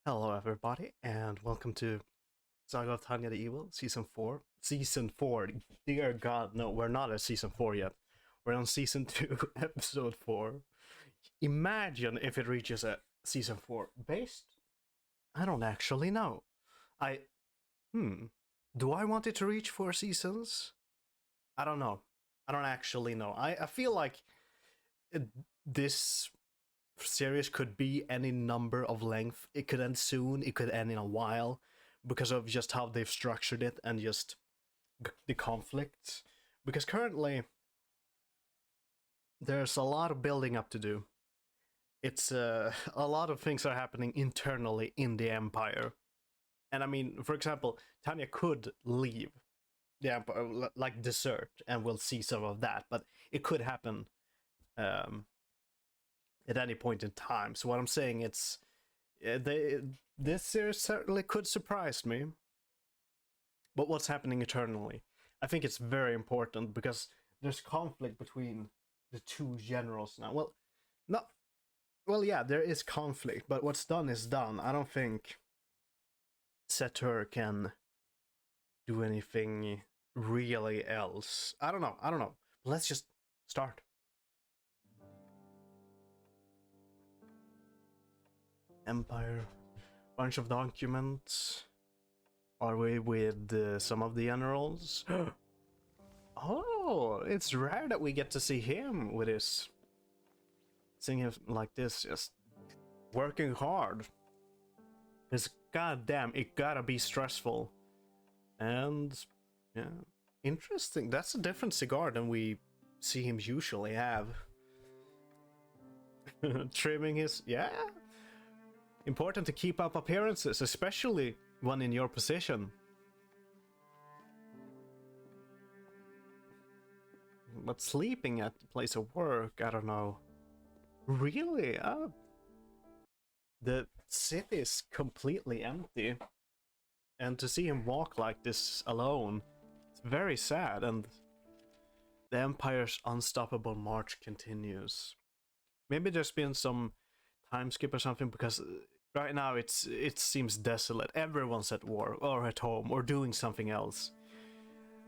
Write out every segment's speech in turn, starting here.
Hello, everybody, and welcome to Saga of Tanya the Evil, Season 4. Season 4. Dear God, no, we're not at Season 4 yet. We're on Season 2, Episode 4. Imagine if it reaches a Season 4. Based? I don't actually know. I. Do I want it to reach 4 seasons? I don't know. I don't actually know. I feel like this series could be any number of length. It could end soon, it could end in a while, because of just how they've structured it and just the conflicts. Because currently, there's a lot of building up to do. It's a lot of things are happening internally in the Empire. And I mean, for example, Tanya could leave the Empire, like desert, and we'll see some of that, but it could happen at any point in time. So what I'm saying, it's this series certainly could surprise me. But what's happening eternally? I think it's very important because there's conflict between the two generals now. Well, not well, yeah, there is conflict, but what's done is done. I don't think Satur can do anything really else. I don't know. Let's just start. Empire, bunch of documents. Are we with some of the generals? Oh, it's rare that we get to see him with his... seeing him like this, just working hard. Because goddamn, it gotta be stressful. And, yeah, interesting. That's a different cigar than we see him usually have. Trimming his... yeah. Important to keep up appearances, especially one in your position. But sleeping at the place of work, I don't know. Really? The city is completely empty. And to see him walk like this alone, it's very sad, and the Empire's unstoppable march continues. Maybe there's been some time skip or something, because right now it seems desolate. Everyone's at war, or at home, or doing something else.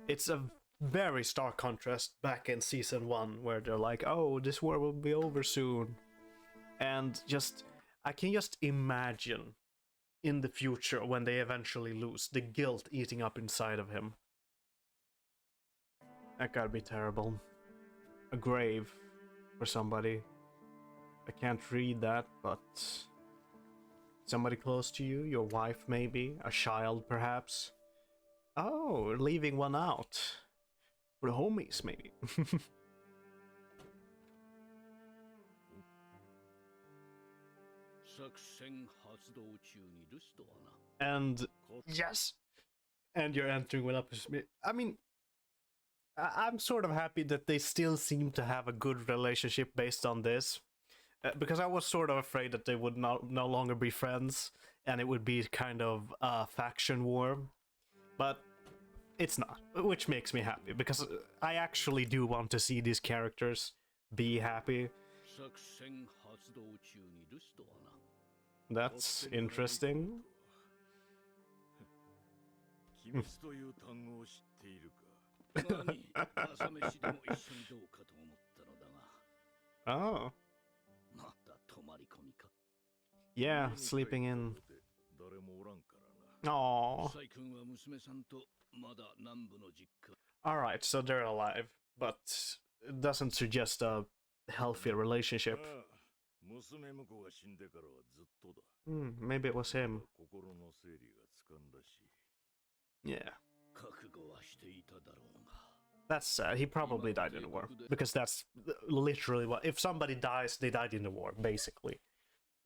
It's a very stark contrast back in Season 1, where they're like, oh, this war will be over soon. And just, I can just imagine in the future, when they eventually lose, the guilt eating up inside of him. That gotta be terrible. A grave for somebody. I can't read that, but... somebody close to you, your wife maybe, a child perhaps. Oh, leaving one out. For the homies maybe. And yes, and you're entering with up. I mean, I'm sort of happy that they still seem to have a good relationship based on this. Because I was sort of afraid that they would no longer be friends, and it would be kind of a faction war. But it's not, which makes me happy, because I actually do want to see these characters be happy. That's interesting. Oh. Yeah, sleeping in. Aww. Alright, so they're alive, but it doesn't suggest a healthy relationship. Maybe it was him. Yeah. That's sad. He probably died in the war. Because that's literally what... if somebody dies, they died in the war, basically.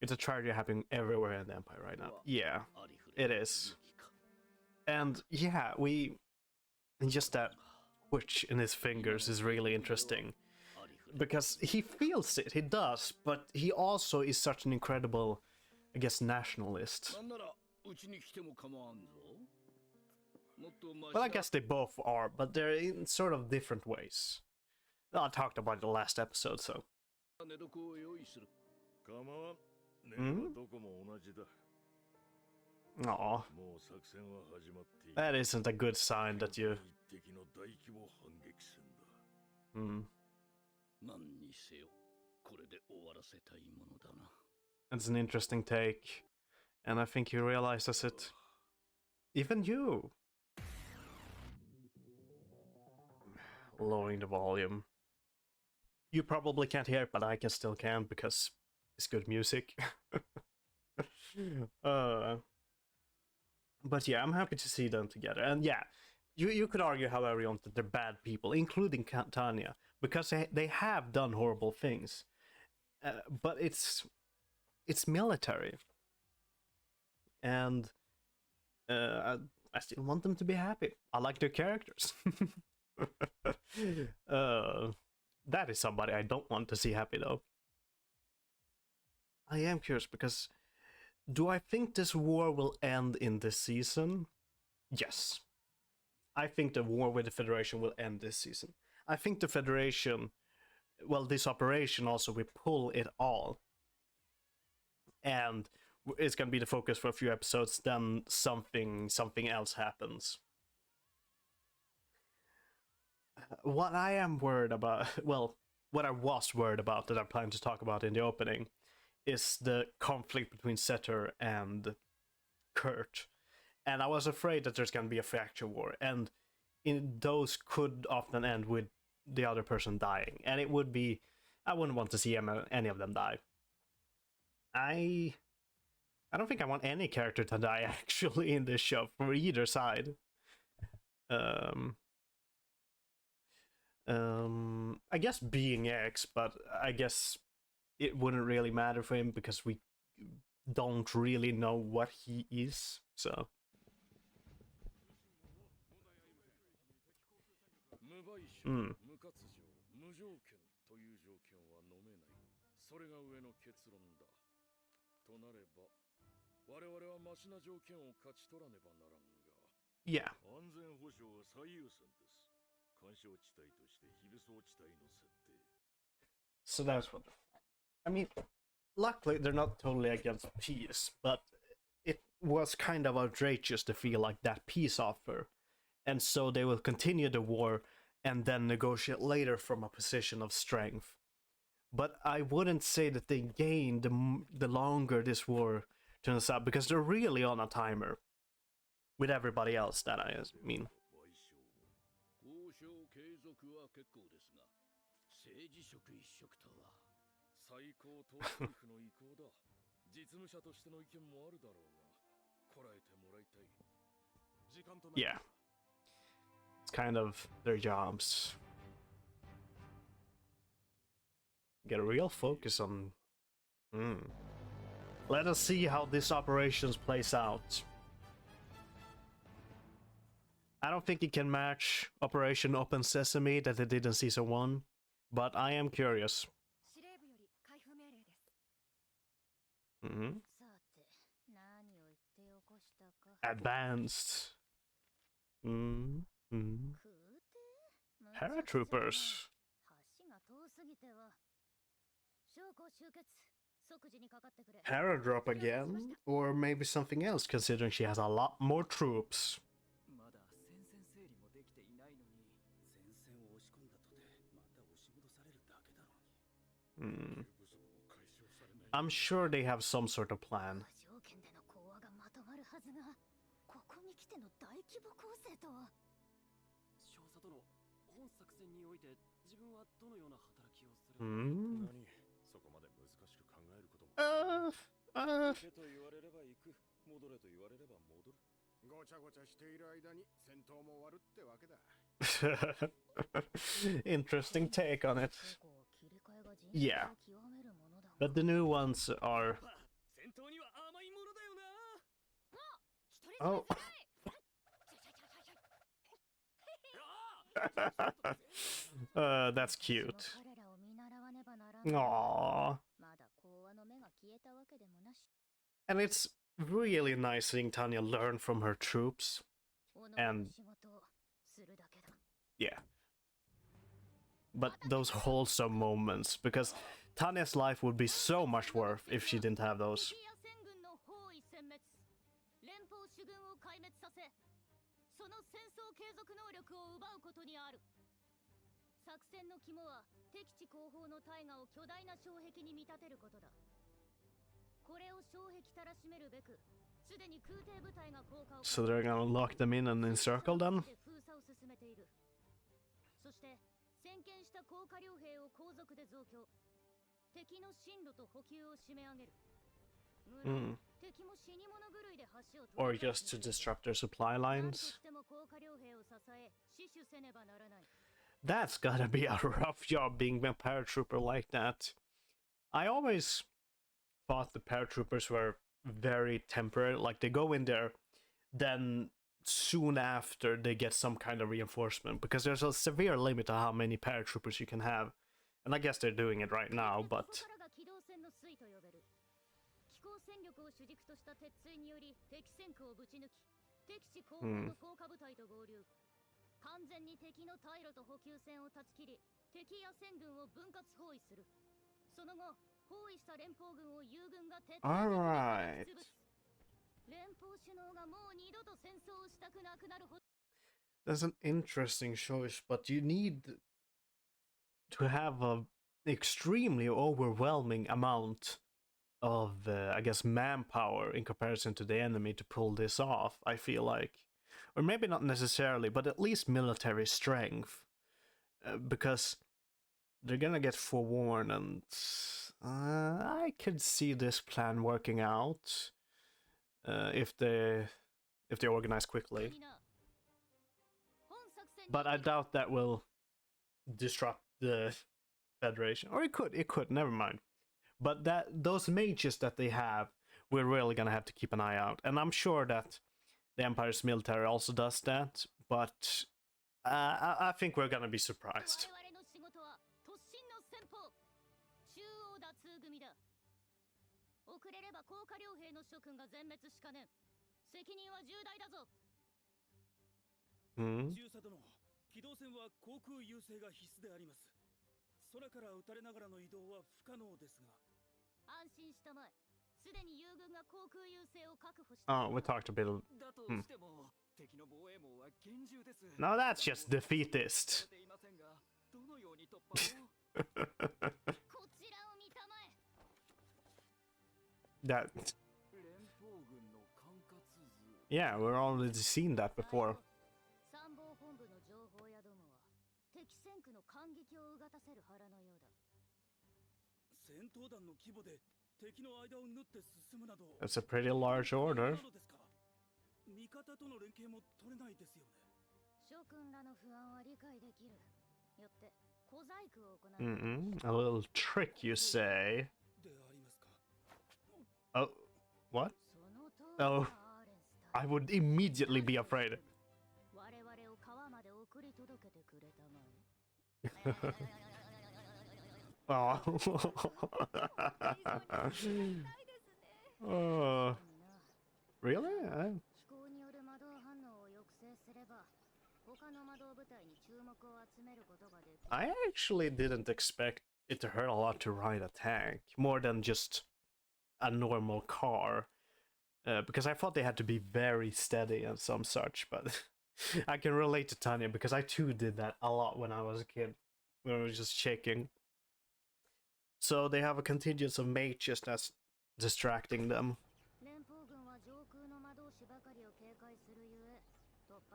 It's a tragedy happening everywhere in the Empire right now. Yeah, it is. And yeah, and just that twitch in his fingers is really interesting. Because he feels it, he does, but he also is such an incredible, I guess, nationalist. Well, I guess they both are, but they're in sort of different ways. I talked about it the last episode, so... Aw. That isn't a good sign that you... Hmm. That's an interesting take, and I think he realizes it. Even you! Lowering the volume. You probably can't hear it, but I still can because it's good music. But yeah, I'm happy to see them together. And yeah, you could argue however you want that they're bad people, including Tanya, because they have done horrible things. But it's military. And I still want them to be happy. I like their characters. That is somebody I don't want to see happy, though. I am curious because do I think this war will end in this season? Yes. I think the war with the Federation will end this season. I think the Federation, well, this operation also will pull it all. And it's going to be the focus for a few episodes, then something else happens. What I am worried about, well, what I was worried about that I plan to talk about in the opening is the conflict between Setter and Kurt. And I was afraid that there's going to be a fracture war, and those could often end with the other person dying, and it would be, I wouldn't want to see any of them die. I don't think I want any character to die actually in this show for either side. I guess being X, but I guess it wouldn't really matter for him because we don't really know what he is, so. Mm. Yeah. So that's what. I mean, luckily they're not totally against peace, but it was kind of outrageous to feel like that peace offer, and so they will continue the war and then negotiate later from a position of strength. But I wouldn't say that they gain the longer this war turns out, because they're really on a timer with everybody else, that I mean. Yeah. It's kind of their jobs. Get a real focus on... Let us see how this operations plays out. I don't think it can match Operation Open Sesame that they did in Season 1, but I am curious. Advanced. Paratroopers. Paradrop again? Or maybe something else, considering she has a lot more troops. I'm sure they have some sort of plan. Interesting take on it. Yeah. But the new ones are... Oh. That's cute. Aww. And it's really nice seeing Tanya learn from her troops. And... yeah. But those wholesome moments, because Tanya's life would be so much worse if she didn't have those. 連邦主軍を壊滅させ、その戦争継続能力を奪うことにある。作戦の肝は敵地後方の大河を巨大な障壁に見立てることだ。これを障壁たらしめるべく、すでに空挺部隊が降下を。So they're gonna lock them in and encircle them? 封鎖を進めている。そして先見した高火力兵を後続で増強。敵の進路と補給を締め上げる。敵も死に物狂いで橋を。Or just to disrupt their supply lines? That's gotta be a rough job being a paratrooper like that. I always thought the paratroopers were very temporary, like they go in there, then soon after they get some kind of reinforcement, because there's a severe limit to how many paratroopers you can have. And I guess they're doing it right now, but... Alright. That's an interesting choice, but you need to have an extremely overwhelming amount of, I guess, manpower in comparison to the enemy to pull this off, I feel like. Or maybe not necessarily, but at least military strength. Because they're gonna get forewarned, and I could see this plan working out if they organize quickly. But I doubt that will disrupt the Federation. Or it could, never mind. But those mages that they have, we're really gonna have to keep an eye out. And I'm sure that the Empire's military also does that, but I think we're gonna be surprised. Oh, we talked a bit of... No, that's just defeatist. That... Yeah, we've already seen that before. That's a pretty large order. A little trick, you say? Oh, what? Oh, I would immediately be afraid. Oh. Oh. Really? I actually didn't expect it to hurt a lot to ride a tank, more than just a normal car. Because I thought they had to be very steady and some such, but I can relate to Tanya because I too did that a lot when I was a kid, when I was just shaking. So they have a contingent of mages that's distracting them.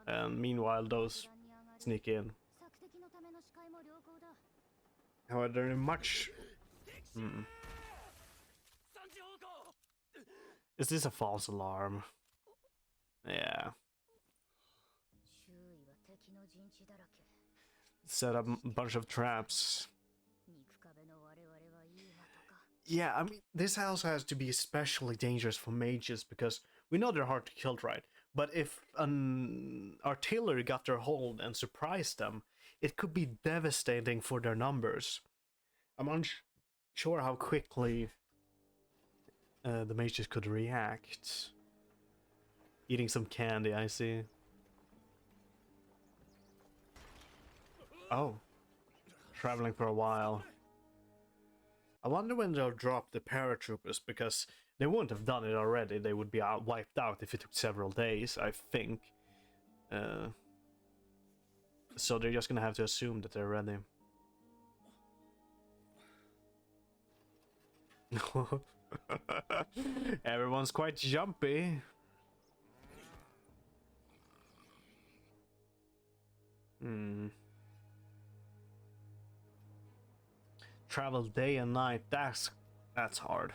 And meanwhile, those sneak in. However, they're much... Is this a false alarm? Yeah. Set up a bunch of traps. Yeah, I mean, this also has to be especially dangerous for mages because we know they're hard to kill, right? But if an artillery got their hold and surprised them, it could be devastating for their numbers. I'm unsure how quickly the mages could react. Eating some candy, I see. Oh. Traveling for a while. I wonder when they'll drop the paratroopers, because They wouldn't have done it already. They would be wiped out if it took several days, I think. So they're just gonna have to assume that they're ready. Everyone's quite jumpy. Travel day and night, that's hard.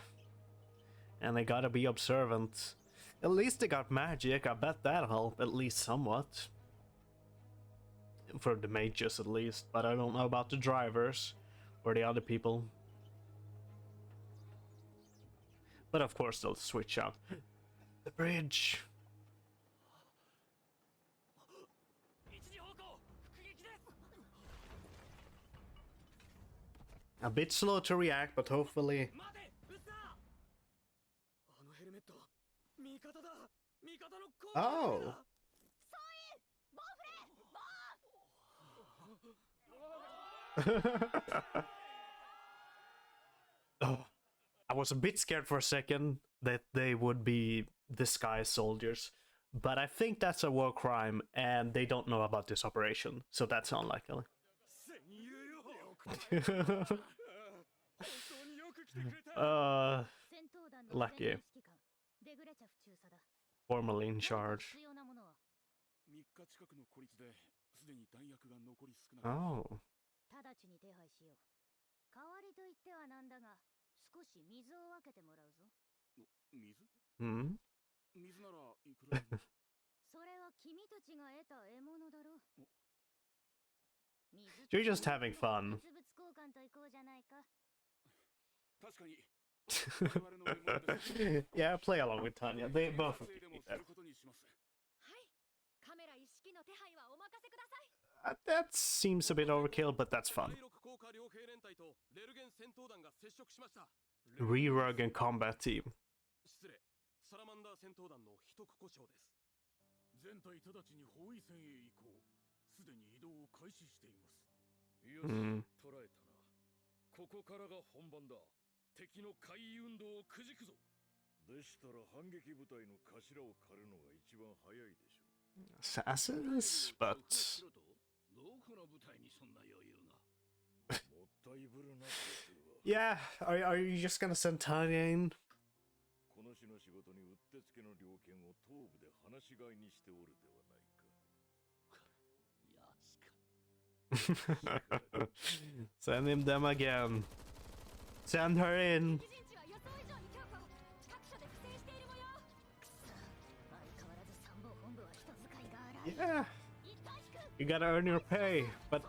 And they gotta be observant. At least they got magic, I bet that'll help, at least somewhat. For the mages at least, but I don't know about the drivers or the other people. But of course they'll switch out. The bridge. A bit slow to react, but hopefully... Oh! Oh, I was a bit scared for a second that they would be disguised soldiers, but I think that's a war crime and they don't know about this operation, so that's unlikely. Lucky. Formally in charge. Oh. Hmm? You're just having fun. Yeah, play along with Tanya. They both of you need that. That seems a bit overkill, but that's fun. Re-rug and combat team. Hmm. Assassins, but... Yeah, are you just gonna send Tanya in? Send him them again. Send her in. Yeah, you gotta earn your pay, but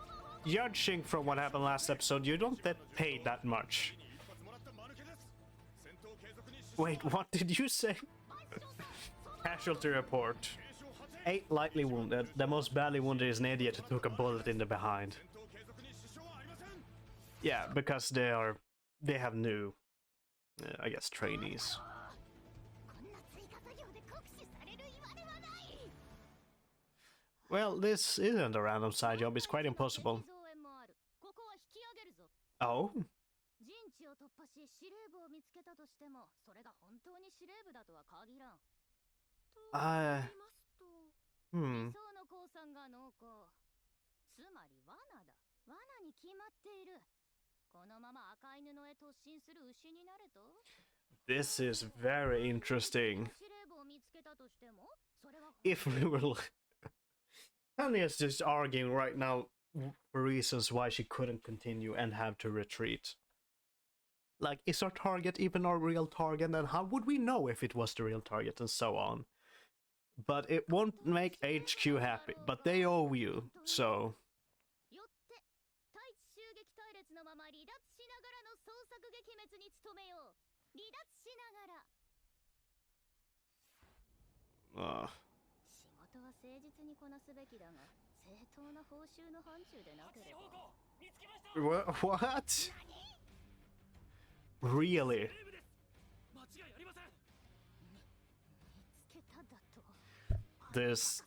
judging from what happened last episode, you don't get paid that much. Wait, what did you say? Casualty report. 8 lightly wounded. The most badly wounded is an idiot who took a bullet in the behind. Yeah, because they have new, I guess, trainees. Well, this isn't a random side job, it's quite impossible. Oh? Hmm. This is very interesting. If we were... Tanya's just arguing right now for reasons why she couldn't continue and have to retreat. Like, is our target even our real target? And how would we know if it was the real target and so on? But it won't make HQ happy, but they owe you, so... What? Really? This...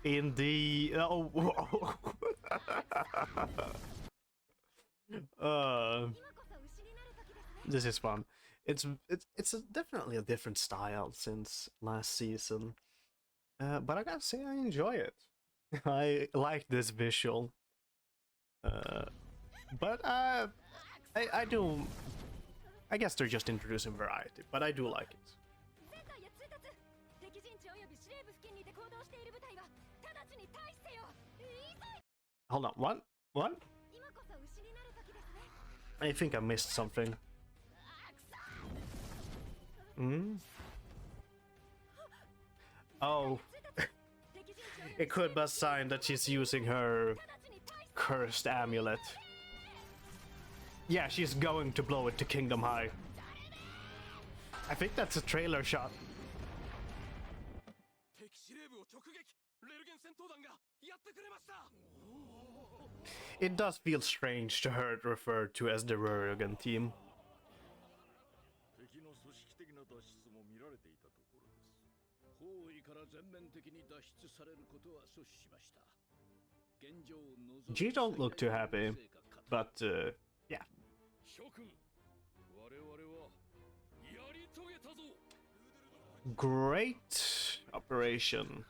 in the oh. uh, this is fun. It's definitely a different style since last season, but I gotta say I enjoy it. I like this visual, but I do. I guess they're just introducing variety, but I do like it. Hold on, what? What? I think I missed something. Hmm? Oh. It could be a sign that she's using her cursed amulet. Yeah, she's going to blow it to Kingdom High. I think that's a trailer shot. It does feel strange to hear it referred to as the Rurigan team. G don't look too happy, but yeah. Great operation.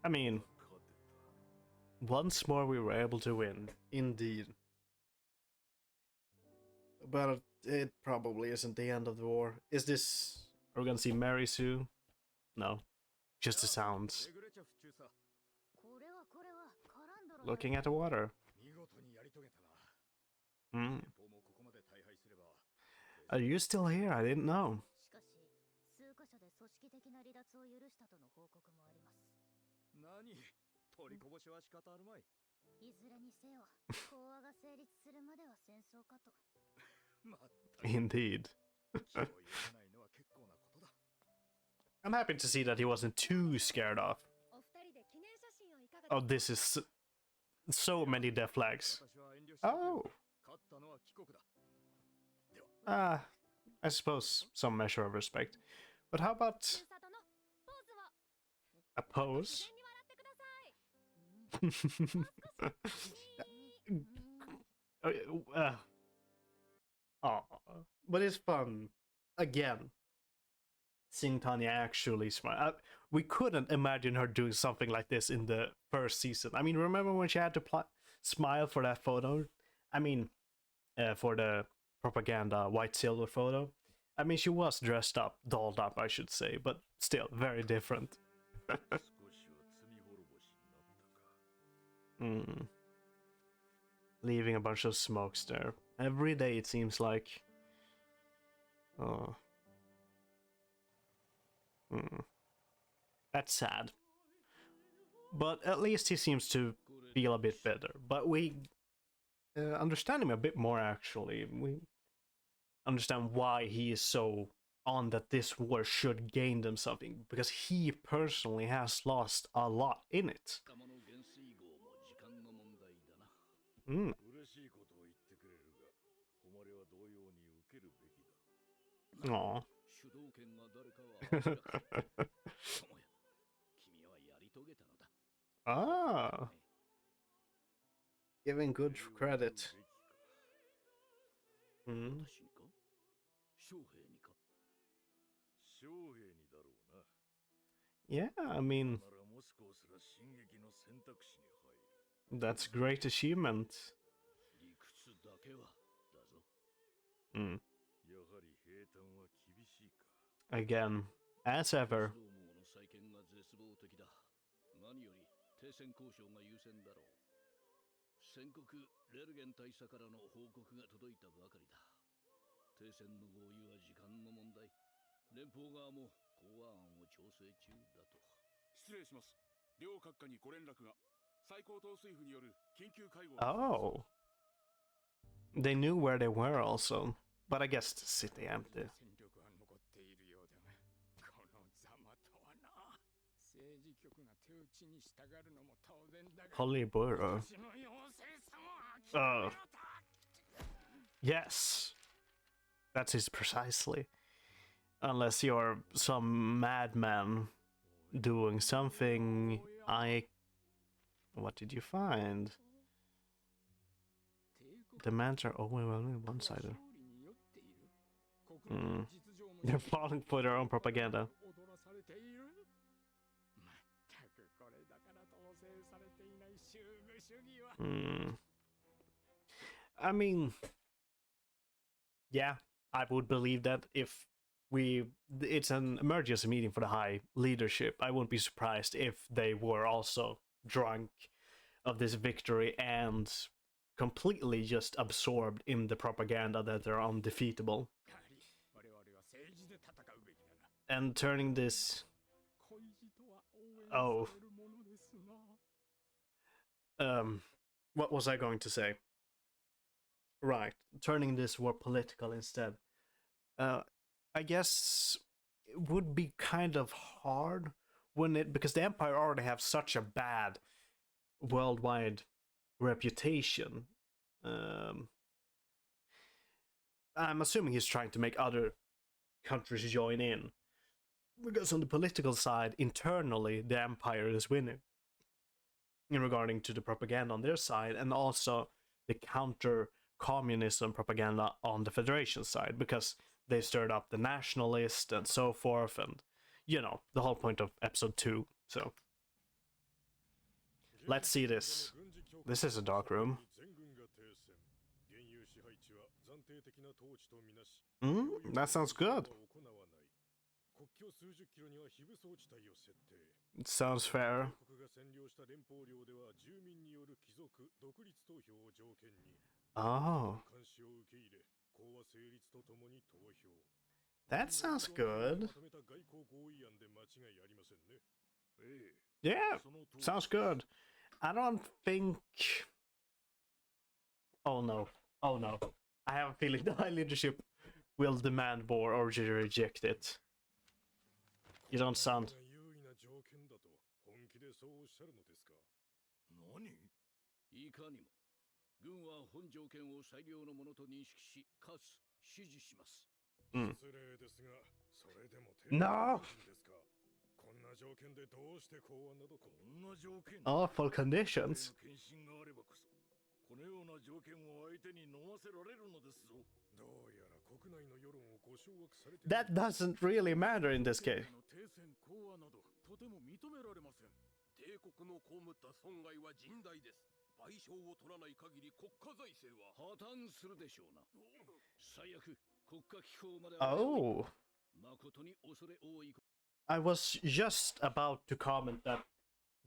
I mean, once more we were able to win, indeed. But it probably isn't the end of the war. Is this... Are we gonna see Mary Sue? No. Just the sounds. Looking at the water. Hmm. Are you still here? I didn't know. Indeed. I'm happy to see that he wasn't too scared off. Oh, this is so many death flags. Oh. I suppose some measure of respect. But how about a pose? Oh, but it's fun. Again, seeing Tanya actually smile. We couldn't imagine her doing something like this in the first season. I mean, remember when she had to smile for that photo? I mean, for the propaganda white silver photo. I mean, she was dressed up, dolled up, I should say, but still very different. Leaving a bunch of smokes there. Every day it seems like. Oh. That's sad. But at least he seems to feel a bit better. But we understand him a bit more, actually. We understand why he is so on that this war should gain them something. Because he personally has lost a lot in it. Aww. Ah. Giving good credit. Yeah, I mean, that's great achievement. Again, as ever. Oh. They knew where they were also, but I guess the city empty. Holy Burrow. Yes. That's it precisely. Unless you're some madman doing something. What did you find? Demands are overwhelmingly one-sided. They're falling for their own propaganda. I mean, yeah, I would believe that if it's an emergency meeting for the high leadership. I wouldn't be surprised if they were also drunk of this victory and completely just absorbed in the propaganda that they're undefeatable. And turning this... Oh. What was I going to say? Right, turning this more political instead. I guess it would be kind of hard, wouldn't it? Because the Empire already have such a bad worldwide reputation. I'm assuming he's trying to make other countries join in. Because on the political side, internally, the Empire is winning. In regarding to the propaganda on their side, and also the counter-communism propaganda on the Federation side, because they stirred up the nationalist and so forth, and, you know, the whole point of episode 2, so... Let's see this. This is a dark room. That sounds good. It sounds fair. Oh. That sounds good. Yeah, sounds good. I don't think... Oh no. Oh no. I have a feeling the high leadership will demand more or reject it. You don't sound... No! Awful conditions. That doesn't really matter in this case. Oh. I was just about to comment that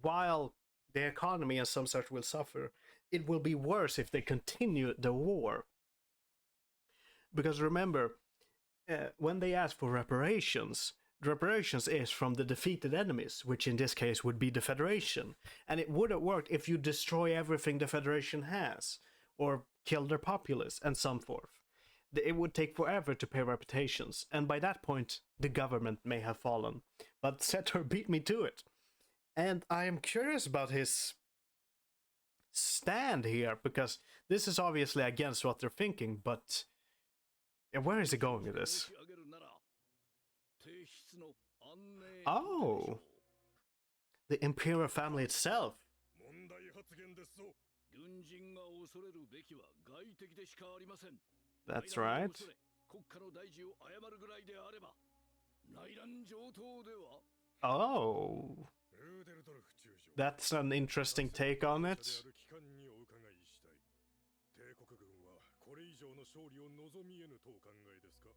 while the economy and some such will suffer, it will be worse if they continue the war. Because remember, when they ask for reparations, the reparations is from the defeated enemies, which in this case would be the Federation. And it wouldn't work if you destroy everything the Federation has, or kill their populace, and so forth. It would take forever to pay reputations, and by that point, the government may have fallen. But Setor beat me to it. And I am curious about his stand here, because this is obviously against what they're thinking, but where is he going with this? Oh! The Imperial family itself. That's right. Oh. That's an interesting take on it.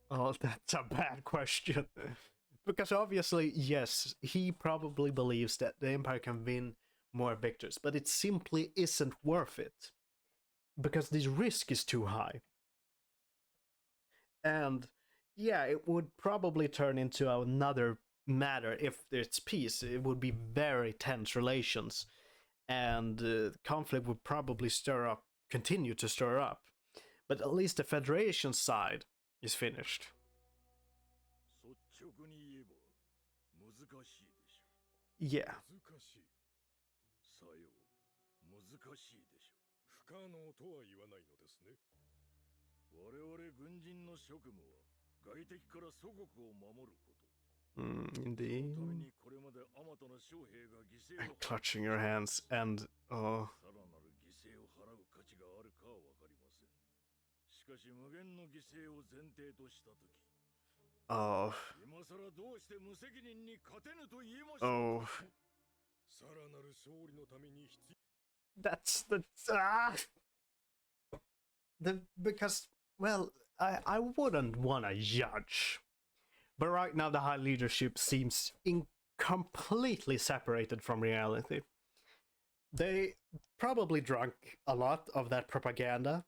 Oh, that's a bad question. Because obviously, yes, he probably believes that the Empire can win more victories, but it simply isn't worth it. Because this risk is too high. And yeah, it would probably turn into another matter if it's peace. It would be very tense relations, and conflict would probably continue to stir up. But at least the Federation side is finished. Yeah. Indeed. And clutching your hands and oh. Oh. Oh. That's the because well, I wouldn't want to judge, but right now the high leadership seems completely separated from reality. They probably drank a lot of that propaganda,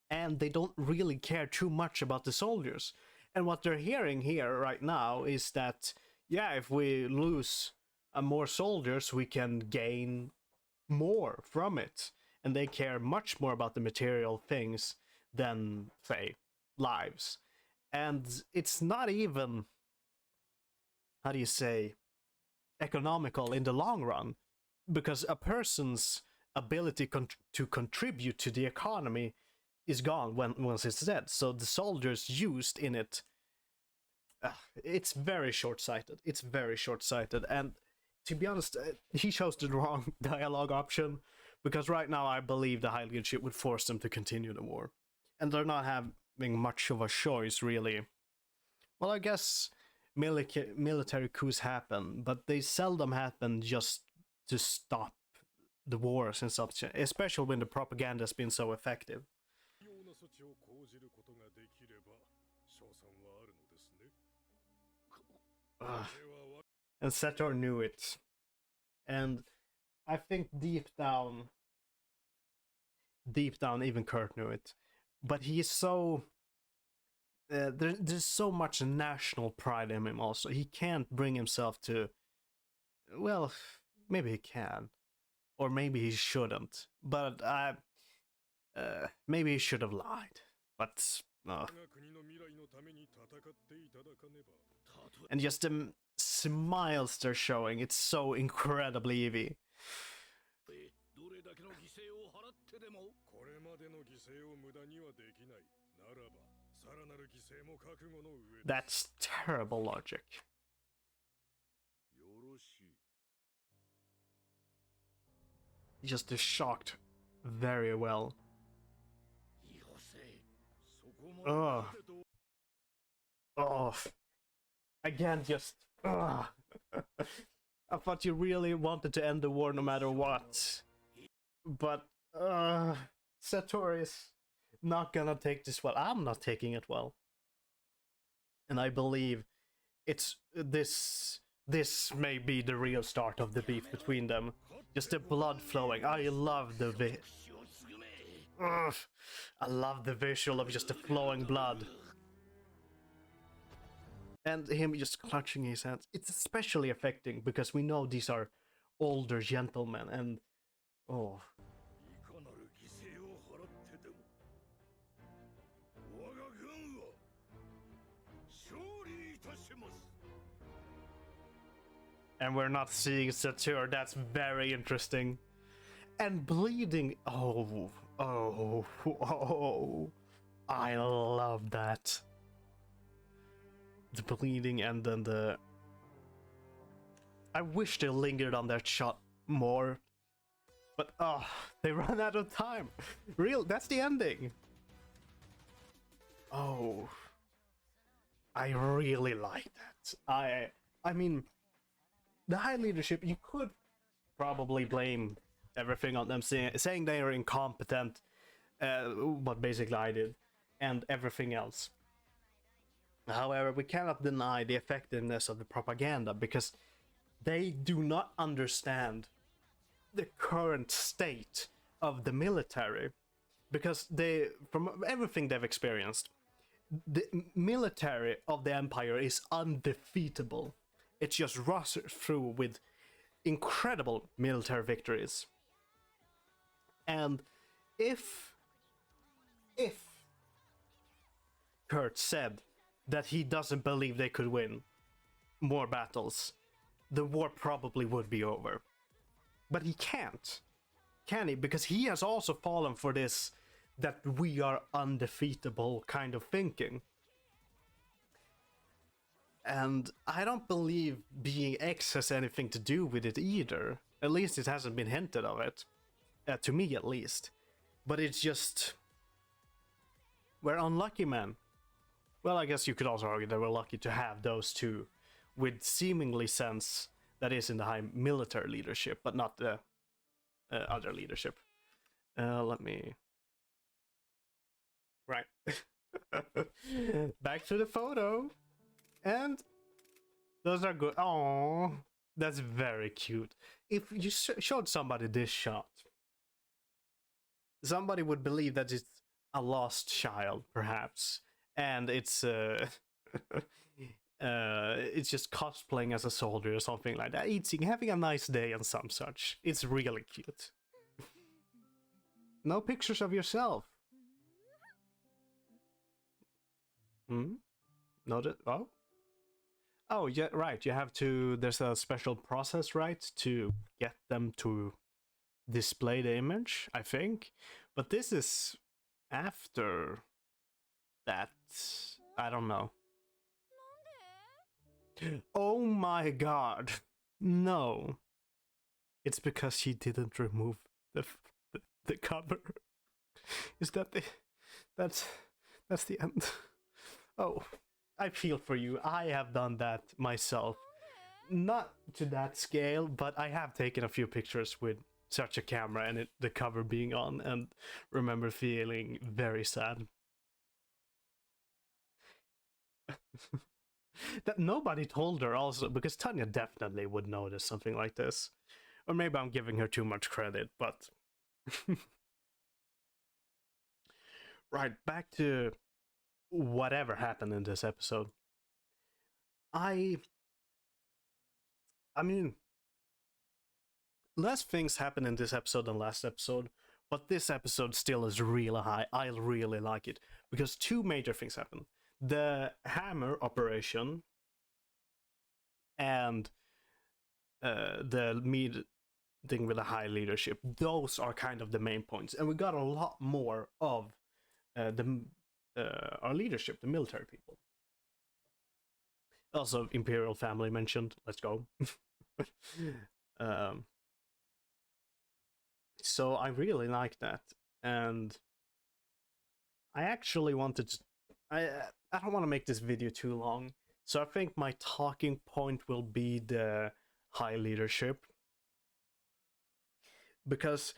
and they don't really care too much about the soldiers. And what they're hearing here right now is that, yeah, if we lose more soldiers, we can gain more from it. And they care much more about the material things than, say, lives. And it's not even, how do you say, economical in the long run, because a person's ability to contribute to the economy is gone once it's dead. So the soldiers used in it, it's very short-sighted. It's very short-sighted, and to be honest, he chose the wrong dialogue option, because right now I believe the high leadership would force them to continue the war, and they're not having much of a choice, really. Well, I guess military coups happen, but they seldom happen just to stop the wars and such, especially when the propaganda has been so effective. And Setor knew it. And I think deep down, even Kurt knew it. But he's so... there's so much national pride in him also. He can't bring himself to... Well, maybe he can. Or maybe he shouldn't. But maybe he should have lied. But... And just the smiles they're showing, it's so incredibly Eevee. That's terrible logic. Just shocked very well. Ugh. Oh. Again, just... Ugh. I thought you really wanted to end the war no matter what. But... Sator is not gonna take this well. I'm not taking it well. And I believe it's... This may be the real start of the beef between them. Just the blood flowing. I love the I love the visual of just the flowing blood. And him just clutching his hands. It's especially affecting because we know these are older gentlemen and... Oh. And we're not seeing Sator. That's very interesting. And bleeding. Oh. I love that. The bleeding and then the... I wish they lingered on that shot more. But they run out of time. That's the ending. Oh. I really like that. I mean, the high leadership, you could probably blame everything on them saying they are incompetent, what basically I did, and everything else. However, we cannot deny the effectiveness of the propaganda because they do not understand the current state of the military, because from everything they've experienced, the military of the Empire is undefeatable. It just rushes through with incredible military victories. And if Kurt said that he doesn't believe they could win more battles, the war probably would be over. But he can't. Can he? Because he has also fallen for this that we are undefeatable kind of thinking. And I don't believe being X has anything to do with it either. At least it hasn't been hinted of it. To me, at least. But it's just... We're unlucky, man. Well, I guess you could also argue that we're lucky to have those two with seemingly sense that is in the high military leadership, but not the other leadership. Let me... Right. Back to the photo. And those are good. Oh, that's very cute. If you showed somebody this shot, somebody would believe that it's a lost child, perhaps, and it's it's just cosplaying as a soldier or something like that, eating, having a nice day and some such. It's really cute. No pictures of yourself. Hmm? Not oh. Oh, yeah, right. You have to. There's a special process, right, to get them to display the image, I think. But this is after that. I don't know. Oh my god. No. It's because she didn't remove the cover. Is that the. That's the end. Oh. I feel for you. I have done that myself. Not to that scale, but I have taken a few pictures with such a camera and the cover being on, and remember feeling very sad. That nobody told her also, because Tanya definitely would notice something like this. Or maybe I'm giving her too much credit, but... Right, back to whatever happened in this episode. I mean, less things happen in this episode than last episode, but this episode still is really high. I really like it because two major things happen: the hammer operation and the meeting with the high leadership. Those are kind of the main points, and we got a lot more of our leadership, the military people. Also, imperial family mentioned. Let's go. um, so I really like that, and I actually wanted to. I don't want to make this video too long, so I think my talking point will be the high leadership, because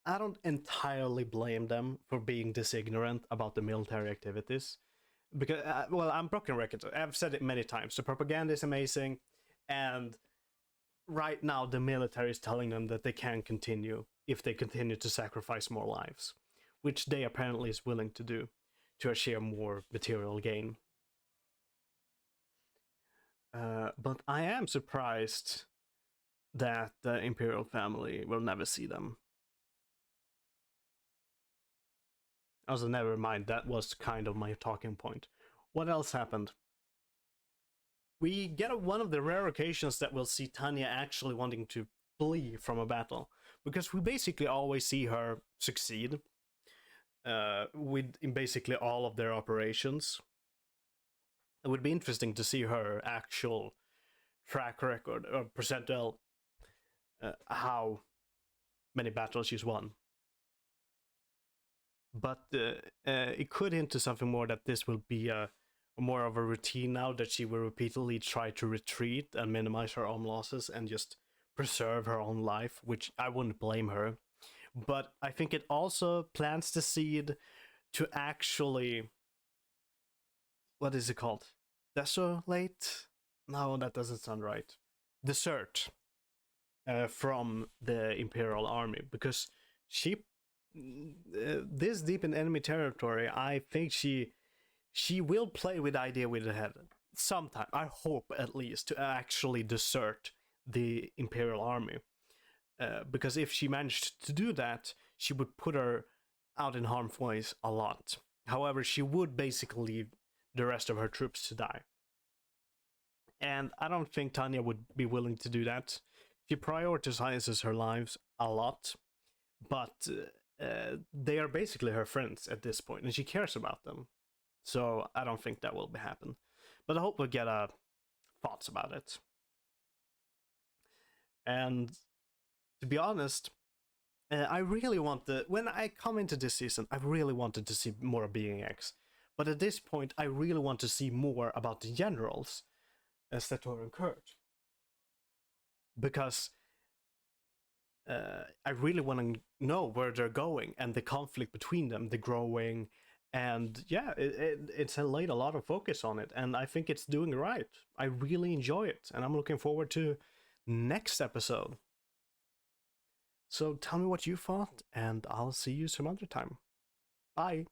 I don't entirely blame them for being this ignorant about the military activities. Because, well, I'm broken records. I've said it many times. The propaganda is amazing, and right now the military is telling them that they can continue if they continue to sacrifice more lives, which they apparently is willing to do to achieve more material gain. But I am surprised that the imperial family will never see them. Also, never mind, that was kind of my talking point. What else happened? We get one of the rare occasions that we'll see Tanya actually wanting to flee from a battle, because we basically always see her succeed in basically all of their operations. It would be interesting to see her actual track record or percentile, how many battles she's won. But it could hint to something more, that this will be more of a routine now, that she will repeatedly try to retreat and minimize her own losses and just preserve her own life, which I wouldn't blame her. But I think it also plants the seed to actually, what is it called? Desolate? No, that doesn't sound right. Desert from the Imperial Army, because she, this deep in enemy territory, I think she will play with the idea with her head sometime. I hope, at least, to actually desert the Imperial Army. Because if she managed to do that, she would put her out in harm's way a lot. However, she would basically leave the rest of her troops to die. And I don't think Tanya would be willing to do that. She prioritizes her lives a lot, but they are basically her friends at this point, and she cares about them. So I don't think that will happen. But I hope we'll get a thoughts about it. And to be honest, I really when I come into this season, I really wanted to see more of Being X. But at this point, I really want to see more about the generals, Stetor and Kurt. Because I really want to know where they're going and the conflict between them, the growing, and yeah, it's laid a lot of focus on it, and I think it's doing right. I really enjoy it, and I'm looking forward to next episode. So tell me what you thought, and I'll see you some other time. Bye.